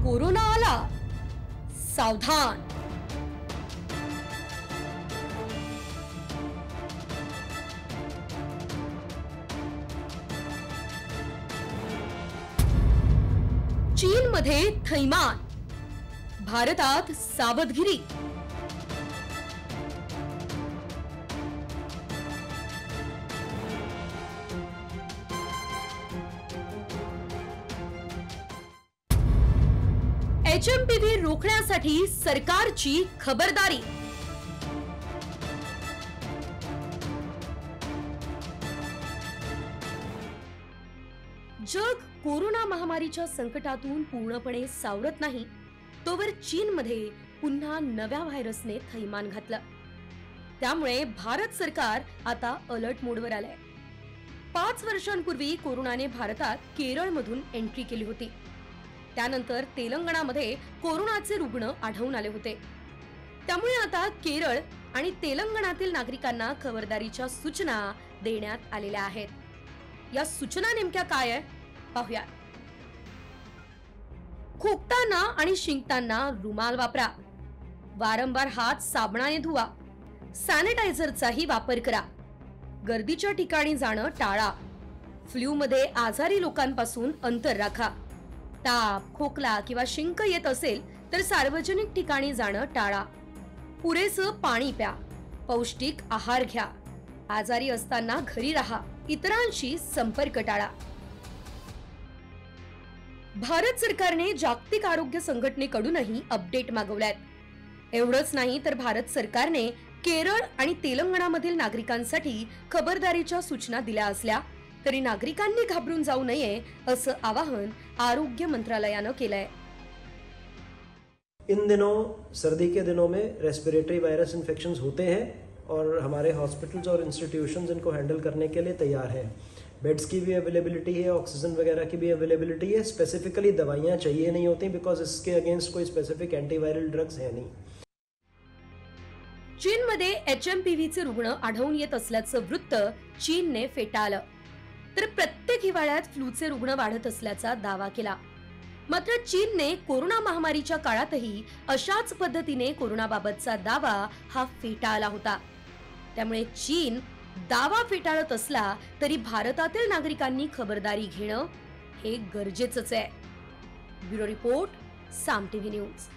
Corona आला, सावधान। चीनमध्ये थैमान, भारतात सावधगिरी। HMPV रोखण्यासाठी सरकारची खबरदारी। जग कोरोना महामारीच्या संकटातून पूर्णपणे सावरत नाही तोवर चीनमध्ये पुन्हा नव्या व्हायरसने थैमान घातलं। त्यामुळे भारत सरकार आता अलर्ट मोडवर आलंय। 5 वर्षांपूर्वी कोरोनाने भारतात केरळमधून एंट्री केली होती। त्यानंतर तेलंगणामध्ये कोरोनाचे रुग्ण आढळून आले होते। त्यामुळे आता केरळ आणि तेलंगणातील नागरिकांना खबरदारीच्या सूचना देण्यात आलेल्या आहेत। या सूचना नेमक्या काय आहे पाहूया। खोकताना आणि शिंकताना रुमाल वापरा, वारंवार हात साबणाने धुवा, सॅनिटायझरचाही वापर करा, गर्दीच्या ठिकाणी जाणं टाळा, फ्लू मध्ये आजारी लोकांपासून अंतर राखा, ताप, खोकला किंवा शिंक येत असेल तर सार्वजनिक ठिकाणी जाणं टाळा, पुरेसं पाणी प्या, पौष्टिक आहार घ्या, आजारी असताना घरी राहा, इतरांशी संपर्क टाळा। भारत सरकारने जागतिक आरोग्य संघटनेकडूनही अपडेट मागवल्यात। एवढंच नाही तर भारत सरकारने केरळ आणि तेलंगणामधील नागरिकांसाठी खबरदारीच्या सूचना दिल्या असल्या तरी नागरिकांनी घाबरून जाऊ नये असं आवाहन आरोग्य मंत्रालयानं केलंय। इन दिनों सर्दी के दिनों में रेस्पिरेटरी वायरस इन्फेक्शंस होते हैं और हमारे हॉस्पिटल्स और इंस्टीट्यूशंस इनको हैंडल करने के लिए तैयार हैं। बेड्स की भी अवेलेबिलिटी है, ऑक्सीजन वगैरह की भी अवेलेबिलिटी है। स्पेसिफिकली दवाइयाँ चाहिए नहीं होती बिकॉज इसके अगेंस्ट कोई स्पेसिफिक एंटीवायरल ड्रग्स है नहीं। चीनमध्ये HMPVचे रुग्ण आढळून येत असल्याचं वृत्त चीनने फेटाळलं, तर प्रत्येक हिवाळ्यात फ्लूचे रुग्ण वाढत असल्याचा दावा केला। मात्र चीनने कोरोना महामारीच्या काळातही अशाच पद्धतीने कोरोनाबाबतचा दावा हा फेटाळला होता। त्यामुळे चीन दावा फेटाळत असला तरी भारतातील नागरिकांनी खबरदारी घेणं हे गरजेचंच आहे। ब्युरो रिपोर्ट, साम टीव्ही न्यूज।